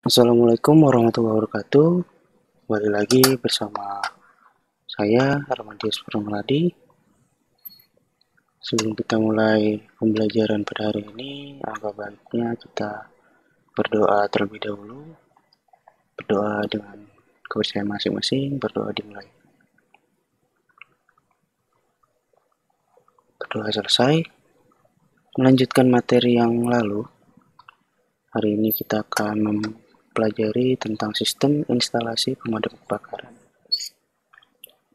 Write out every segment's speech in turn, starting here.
Assalamualaikum warahmatullahi wabarakatuh. Kembali lagi bersama saya Armandius Purnomeladi. Sebelum kita mulai pembelajaran pada hari ini, alangkah baiknya kita berdoa terlebih dahulu. Berdoa dengan kepercayaan masing-masing. Berdoa dimulai. Berdoa selesai. Melanjutkan materi yang lalu. Hari ini kita akan mempelajari tentang sistem instalasi pemadam kebakaran.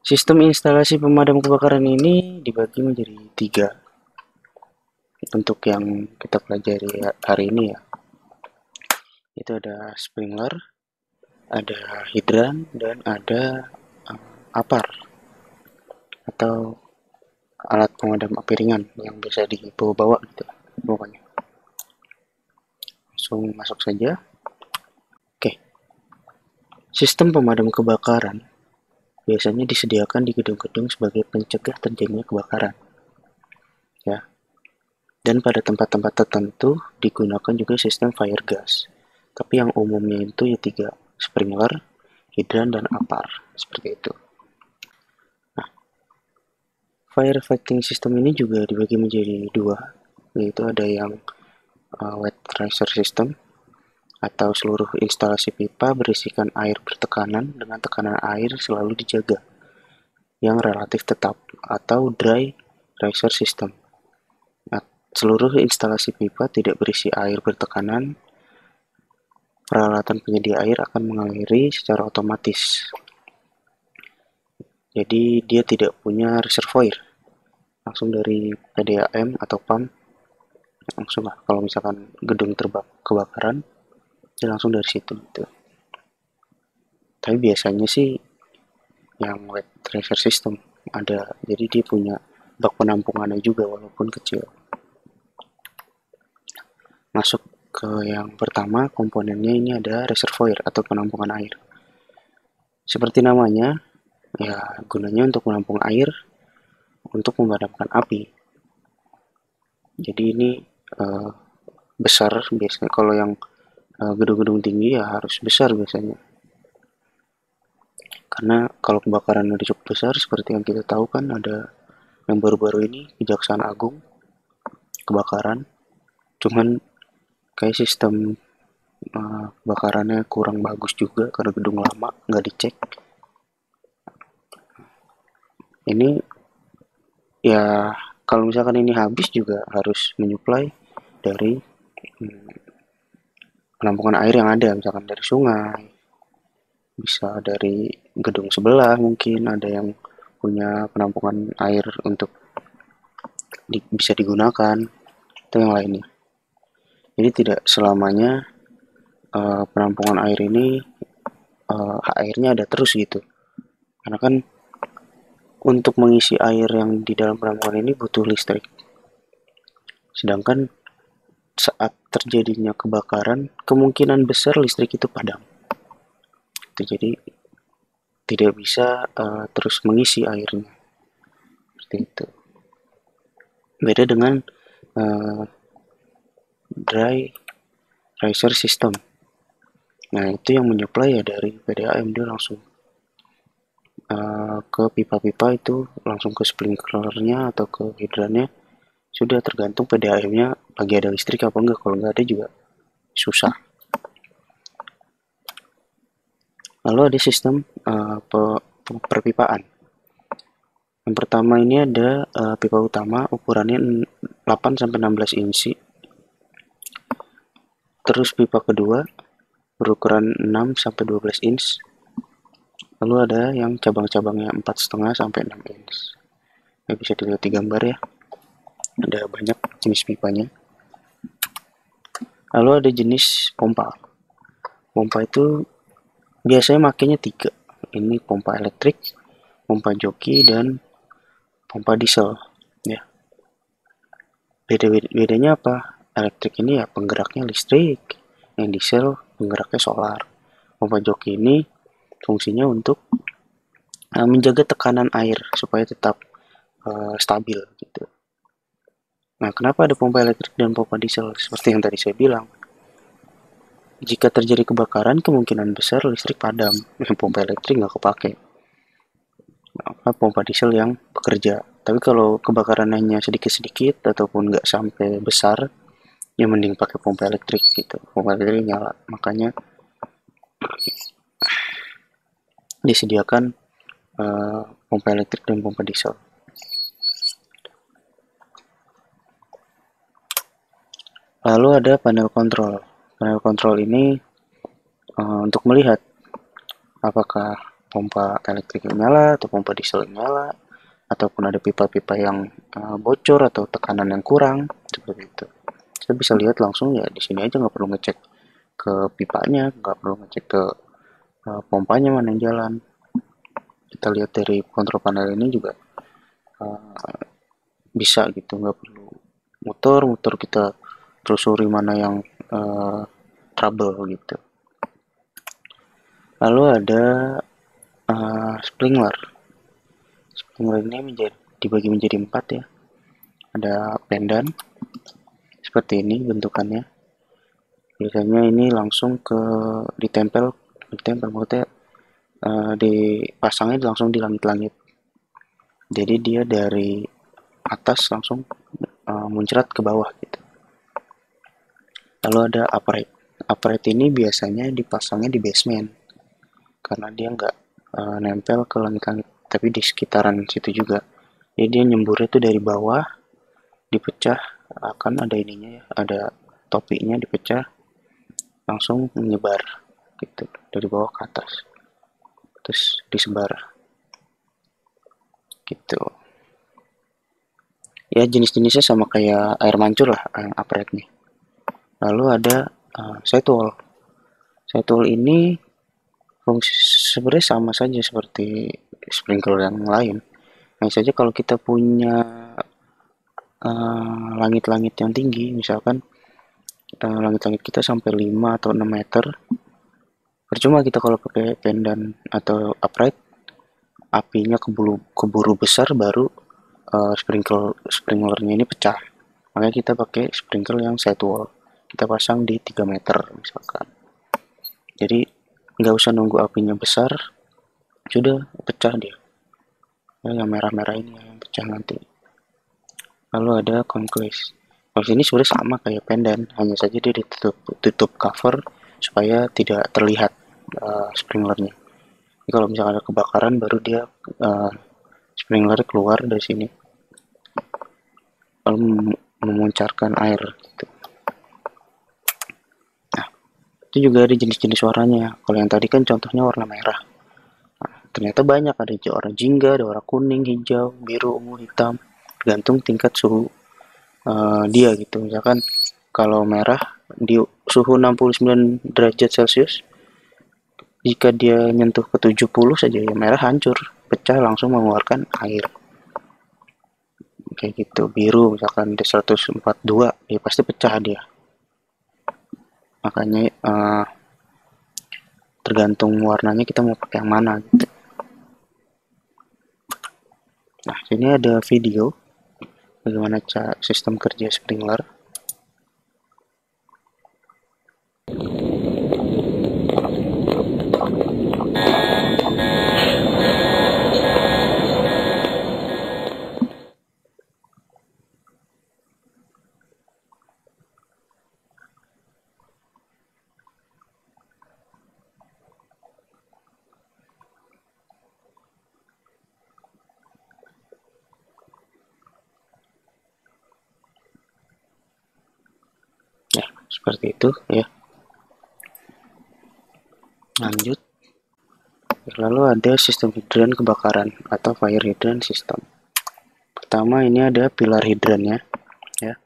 Sistem instalasi pemadam kebakaran ini dibagi menjadi 3 untuk yang kita pelajari hari ini ya. Itu ada sprinkler, ada hidran, dan ada APAR atau alat pemadam api ringan yang bisa dibawa-bawa gitu pokoknya. Langsung masuk saja. Oke. Sistem pemadam kebakaran biasanya disediakan di gedung-gedung sebagai pencegah terjadinya kebakaran. Ya. Dan pada tempat-tempat tertentu digunakan juga sistem fire gas. Tapi yang umumnya itu ya 3, sprinkler, hidran, dan APAR. Seperti itu. Nah, fire fighting system ini juga dibagi menjadi 2, yaitu ada yang wet riser system atau seluruh instalasi pipa berisikan air bertekanan dengan tekanan air selalu dijaga yang relatif tetap, atau dry riser system. Nah, seluruh instalasi pipa tidak berisi air bertekanan, peralatan penyedia air akan mengaliri secara otomatis. Jadi dia tidak punya reservoir langsung dari PDAM atau pump, langsung lah kalau misalkan gedung kebakaran dia langsung dari situ gitu. Tapi biasanya sih yang wet reservoir system ada, jadi dia punya bak penampungannya juga walaupun kecil. Masuk ke yang pertama, komponennya ini ada reservoir atau penampungan air. Seperti namanya, ya gunanya untuk menampung air untuk memadamkan api. Jadi ini uh, besar biasanya. Kalau yang gedung-gedung tinggi ya harus besar biasanya. Karena kalau kebakaran udah cukup besar, seperti yang kita tahu kan ada yang baru-baru ini Kejaksaan Agung kebakaran. Cuman kayak sistem kebakarannya kurang bagus juga karena gedung lama nggak dicek. Ini ya kalau misalkan ini habis juga harus menyuplai dari penampungan air yang ada, misalkan dari sungai, bisa dari gedung sebelah, mungkin ada yang punya penampungan air untuk bisa digunakan atau yang lainnya. Jadi tidak selamanya penampungan air ini airnya ada terus gitu, karena kan untuk mengisi air yang di dalam penampungan ini butuh listrik, sedangkan saat terjadinya kebakaran kemungkinan besar listrik itu padam. Jadi tidak bisa terus mengisi airnya seperti itu. Beda dengan uh, dry riser system. Nah itu yang menyuplai ya dari PDAM, dia langsung ke pipa-pipa itu langsung ke sprinklernya atau ke hidrannya, sudah tergantung PDAM-nya lagi ada listrik apa enggak. Kalau enggak ada juga susah. Lalu ada sistem perpipaan. Yang pertama ini ada pipa utama, ukurannya 8-16 inci. Terus pipa kedua berukuran 6-12 inch. Lalu ada yang cabang-cabangnya 4,5-6 inch. Ya, bisa dilihat di gambar ya. Ada banyak jenis pipanya. Lalu ada jenis pompa. Pompa itu biasanya makanya 3. Ini pompa elektrik, pompa joki, dan pompa diesel. Ya. Bedanya apa? Elektrik ini ya penggeraknya listrik, yang diesel penggeraknya solar. Pompa joki ini fungsinya untuk menjaga tekanan air supaya tetap stabil gitu. Nah, kenapa ada pompa elektrik dan pompa diesel? Seperti yang tadi saya bilang, Jika terjadi kebakaran, kemungkinan besar listrik padam. Pompa elektrik nggak kepake. Pompa diesel yang bekerja. Tapi kalau kebakaran hanya sedikit-sedikit ataupun nggak sampai besar, ya mending pakai pompa elektrik gitu. Pompa elektrik nyala. Makanya disediakan pompa elektrik dan pompa diesel. Lalu ada panel kontrol. Panel kontrol ini untuk melihat apakah pompa elektrik nyala atau pompa diesel nyala, ataupun ada pipa-pipa yang bocor atau tekanan yang kurang, seperti itu. Kita bisa lihat langsung ya di sini aja, nggak perlu ngecek ke pipanya, nggak perlu ngecek ke pompanya mana yang jalan. Kita lihat dari kontrol panel ini juga bisa gitu, nggak perlu muter-muter kita telusuri mana yang trouble gitu. Lalu ada sprinkler. Sprinkler ini dibagi menjadi 4 ya. Ada pendan seperti ini bentukannya. Biasanya ini langsung ditempel maksudnya dipasangnya langsung di langit-langit. Jadi dia dari atas langsung muncrat ke bawah gitu. Lalu ada upright. Upright ini biasanya dipasangnya di basement karena dia nggak nempel ke langit-langit, tapi di sekitaran situ juga. Jadi dia nyemburnya tuh dari bawah, dipecah, akan ada ininya ya, ada topinya dipecah, langsung menyebar gitu dari bawah ke atas, terus disebar gitu. Ya jenis-jenisnya sama kayak air mancur lah yang upright nih. Lalu ada sidewall. Sidewall ini fungsi sebenarnya sama saja seperti sprinkler yang lain. Hanya saja kalau kita punya langit-langit yang tinggi, misalkan langit-langit kita sampai 5 atau 6 meter, percuma kita kalau pakai pendan atau upright, apinya keburu besar baru sprinklernya ini pecah. Makanya kita pakai sprinkler yang sidewall. Kita pasang di 3 meter misalkan. Jadi nggak usah nunggu apinya besar, sudah pecah dia. Ya, yang merah-merah ini yang pecah nanti. Lalu ada conclave. Kalau ini sebenarnya sama kayak pendan, hanya saja dia tutup cover supaya tidak terlihat sprinklernya. Jadi kalau misalkan ada kebakaran baru dia sprinkler keluar dari sini, lalu memuncarkan air gitu. Nah, itu juga ada jenis-jenis warnanya. Kalau yang tadi kan contohnya warna merah. Nah, ternyata banyak, ada warna jingga, ada warna kuning, hijau, biru, ungu, hitam, tergantung tingkat suhu dia gitu. Misalkan kalau merah di suhu 69 derajat Celcius, jika dia nyentuh ke 70 saja ya merah hancur, pecah langsung mengeluarkan air. Kayak gitu. Biru misalkan di 142 ya pasti pecah dia. Makanya tergantung warnanya kita mau pakai yang mana gitu. Nah, sini ada video bagaimana sistem kerja sprinkler. Ya, seperti itu ya. Lanjut. Lalu ada sistem hidran kebakaran atau fire hydrant system. Pertama ini ada pilar hidrannya ya.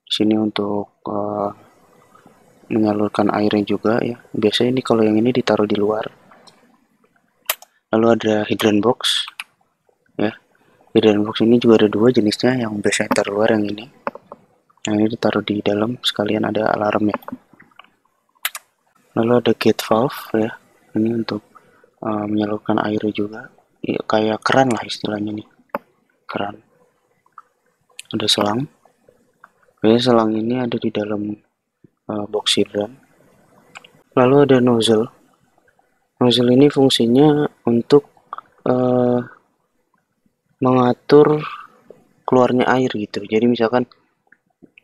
Di sini untuk menyalurkan airnya juga ya. Biasanya ini kalau yang ini ditaruh di luar. Lalu ada hydrant box ya. Hydrant box ini juga ada dua jenisnya, yang biasanya taruh luar, yang ini. Yang ini ditaruh di dalam sekalian ada alarmnya. Lalu ada gate valve ya. Ini untuk menyalurkan air juga. Ya, kayak keran lah istilahnya nih. Keran. Ada selang. Biasanya selang ini ada di dalam box hidran. Lalu ada nozzle. Nozzle ini fungsinya untuk eh, mengatur keluarnya air gitu. Jadi misalkan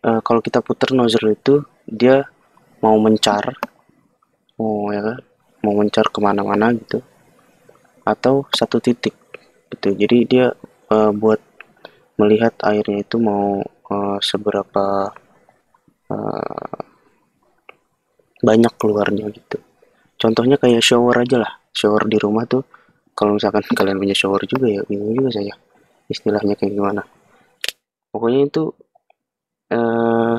kalau kita putar nozzle itu dia mau mencar, mau ya kan, mau mencar kemana-mana gitu, atau satu titik gitu. Jadi dia buat melihat airnya itu mau seberapa eh, banyak keluarnya gitu. Contohnya kayak shower aja lah. Shower di rumah tuh, kalau misalkan kalian punya shower juga ya, bingung juga saya istilahnya kayak gimana. Pokoknya itu eh,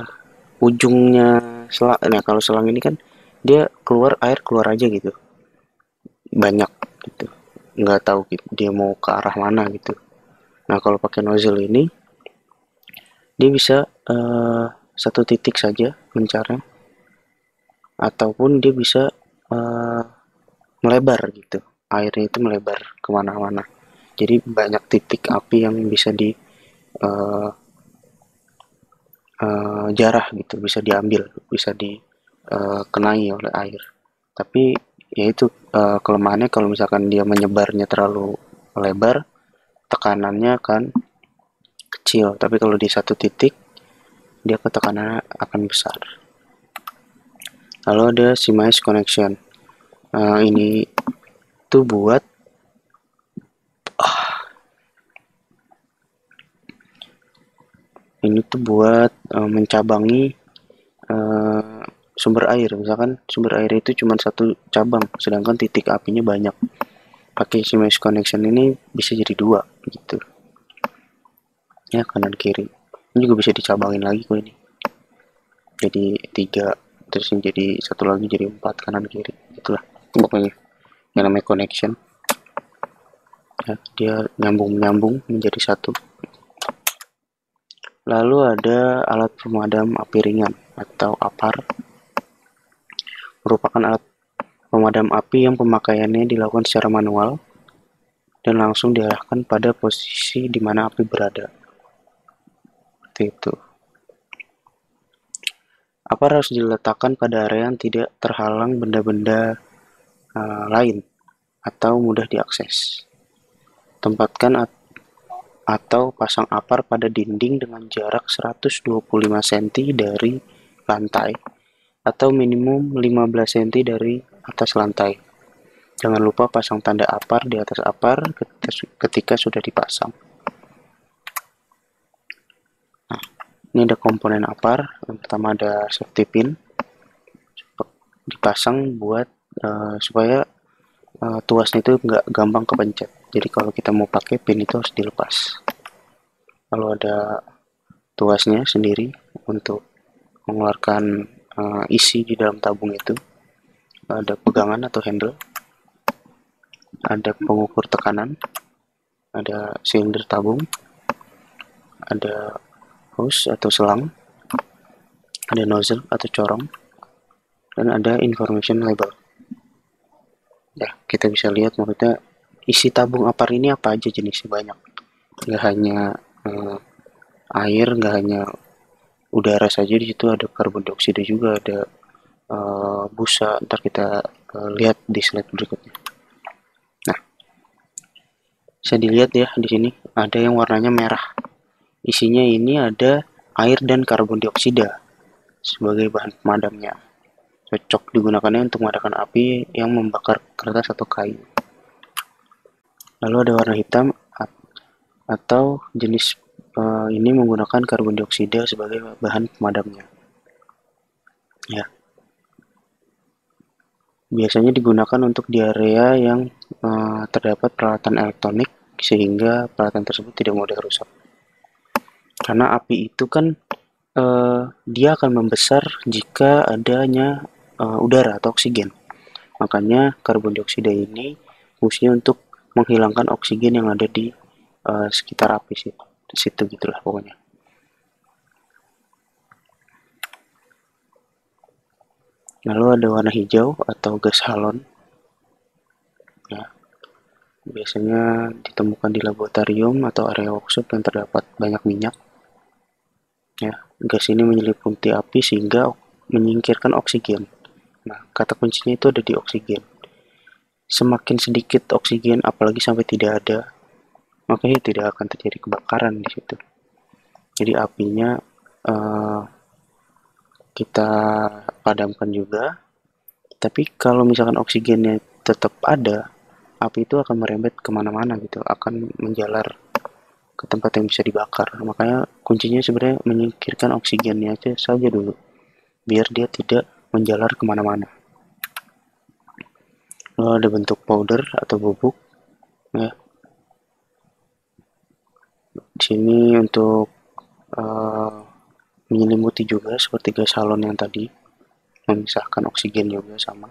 ujungnya selang. Nah kalau selang ini kan dia keluar air keluar aja gitu, banyak gitu. Nggak tahu gitu, dia mau ke arah mana gitu. Nah kalau pakai nozzle ini dia bisa satu titik saja mencarnya, ataupun dia bisa eh, melebar gitu. Airnya itu melebar kemana-mana. Jadi banyak titik api yang bisa di eh, jarah gitu, bisa diambil, bisa dikenai oleh air. Tapi ya itu kelemahannya kalau misalkan dia menyebarnya terlalu lebar, tekanannya akan kecil. Tapi kalau di satu titik, dia ketekanannya akan besar. Lalu ada Simize Connection. Ini tuh buat mencabangi eh, sumber air. Misalkan sumber air itu cuma satu cabang, sedangkan titik apinya banyak. Pakai Simize Connection ini bisa jadi dua gitu. Ya kanan kiri. Ini juga bisa dicabangin lagi kok ini. Jadi tiga, terus yang jadi satu lagi jadi empat kanan kiri. Itulah pokoknya yang namanya connection. Ya, dia nyambung menjadi satu. Lalu ada alat pemadam api ringan atau APAR, merupakan alat pemadam api yang pemakaiannya dilakukan secara manual dan langsung diarahkan pada posisi di mana api berada. Seperti itu. APAR harus diletakkan pada area yang tidak terhalang benda-benda lain atau mudah diakses. Tempatkan atau pasang APAR pada dinding dengan jarak 125 cm dari lantai atau minimum 15 cm dari atas lantai. Jangan lupa pasang tanda APAR di atas APAR ketika sudah dipasang. Nah, ini ada komponen APAR. Yang pertama ada safety pin, dipasang buat supaya tuasnya itu nggak gampang kepencet. Jadi kalau kita mau pakai pin itu harus dilepas. Lalu ada tuasnya sendiri untuk mengeluarkan isi di dalam tabung itu. Ada pegangan atau handle, ada pengukur tekanan, ada silinder tabung, ada hose atau selang, ada nozzle atau corong, dan ada information label. Ya, kita bisa lihat maksudnya isi tabung APAR ini apa aja jenisnya, banyak. Nggak hanya air, nggak hanya udara saja, di situ ada karbon dioksida juga, ada busa. Ntar kita lihat di slide berikutnya. Nah, bisa dilihat ya di sini ada yang warnanya merah. Isinya ini ada air dan karbon dioksida sebagai bahan pemadamnya. Cocok digunakannya untuk memadamkan api yang membakar kertas atau kayu. Lalu ada warna hitam atau jenis ini menggunakan karbon dioksida sebagai bahan pemadamnya. Ya, biasanya digunakan untuk di area yang terdapat peralatan elektronik sehingga peralatan tersebut tidak mudah rusak. Karena api itu kan dia akan membesar jika adanya udara atau oksigen. Makanya karbon dioksida ini fungsinya untuk menghilangkan oksigen yang ada di sekitar api situ gitulah pokoknya. Lalu ada warna hijau atau gas halon. Ya, biasanya ditemukan di laboratorium atau area workshop yang terdapat banyak minyak. Ya, gas ini menyelimuti api sehingga menyingkirkan oksigen. Nah, kata kuncinya itu ada di oksigen. Semakin sedikit oksigen, apalagi sampai tidak ada, makanya tidak akan terjadi kebakaran di situ. Jadi apinya eh, kita padamkan juga, tapi kalau misalkan oksigennya tetap ada, api itu akan merembet kemana-mana gitu, akan menjalar ke tempat yang bisa dibakar. Makanya kuncinya sebenarnya menyingkirkan oksigennya aja saja dulu, biar dia tidak menjalar kemana-mana. Lalu ada bentuk powder atau bubuk, ya. Di sini untuk eh, menyelimuti juga seperti gas halon yang tadi, memisahkan oksigen juga sama.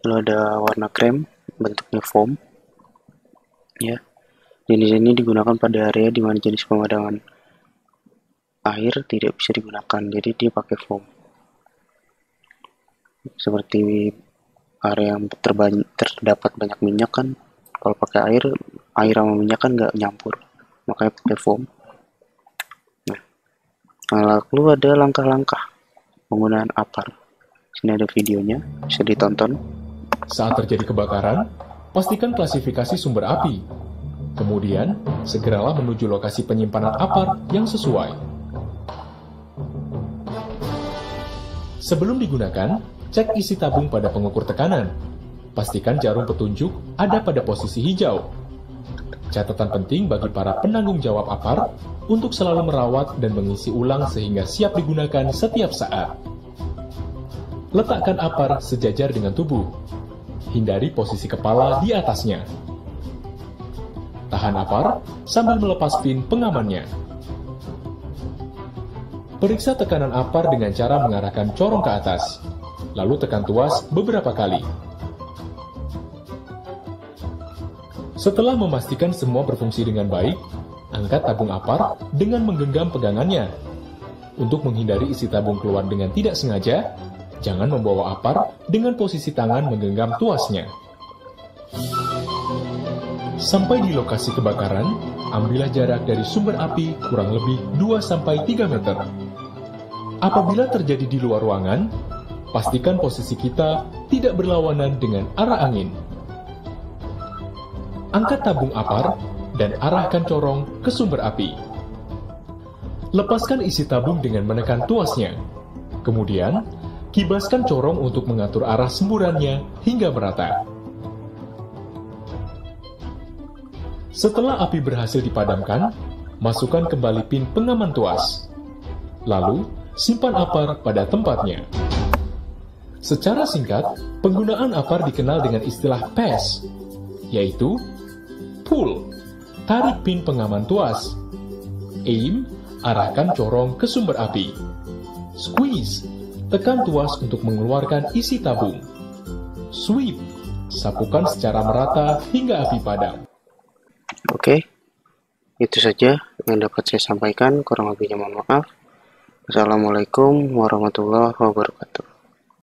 Lalu ada warna krem, bentuknya foam, ya. Jenis ini digunakan pada area di mana jenis pemadaman air tidak bisa digunakan, jadi dia pakai foam. Seperti area yang terdapat banyak minyak kan, kalau pakai air, air sama minyak kan nggak nyampur, makanya pakai foam. Nah, lalu ada langkah-langkah penggunaan APAR. Sini ada videonya, bisa ditonton. Saat terjadi kebakaran, pastikan klasifikasi sumber api. Kemudian, segeralah menuju lokasi penyimpanan APAR yang sesuai. Sebelum digunakan, cek isi tabung pada pengukur tekanan. Pastikan jarum petunjuk ada pada posisi hijau. Catatan penting bagi para penanggung jawab APAR untuk selalu merawat dan mengisi ulang sehingga siap digunakan setiap saat. Letakkan APAR sejajar dengan tubuh. Hindari posisi kepala di atasnya. Tahan APAR sambil melepas pin pengamannya. Periksa tekanan APAR dengan cara mengarahkan corong ke atas, lalu tekan tuas beberapa kali. Setelah memastikan semua berfungsi dengan baik, angkat tabung APAR dengan menggenggam pegangannya. Untuk menghindari isi tabung keluar dengan tidak sengaja, jangan membawa APAR dengan posisi tangan menggenggam tuasnya. Sampai di lokasi kebakaran, ambillah jarak dari sumber api kurang lebih 2-3 meter. Apabila terjadi di luar ruangan, pastikan posisi kita tidak berlawanan dengan arah angin. Angkat tabung APAR dan arahkan corong ke sumber api. Lepaskan isi tabung dengan menekan tuasnya. Kemudian, kibaskan corong untuk mengatur arah semburannya hingga merata. Setelah api berhasil dipadamkan, masukkan kembali pin pengaman tuas. Lalu, simpan APAR pada tempatnya. Secara singkat, penggunaan APAR dikenal dengan istilah PES, yaitu pull, tarik pin pengaman tuas. Aim, arahkan corong ke sumber api. Squeeze, tekan tuas untuk mengeluarkan isi tabung. Sweep, sapukan secara merata hingga api padam. Oke, itu saja yang dapat saya sampaikan, kurang lebihnya mohon maaf. Assalamualaikum warahmatullahi wabarakatuh.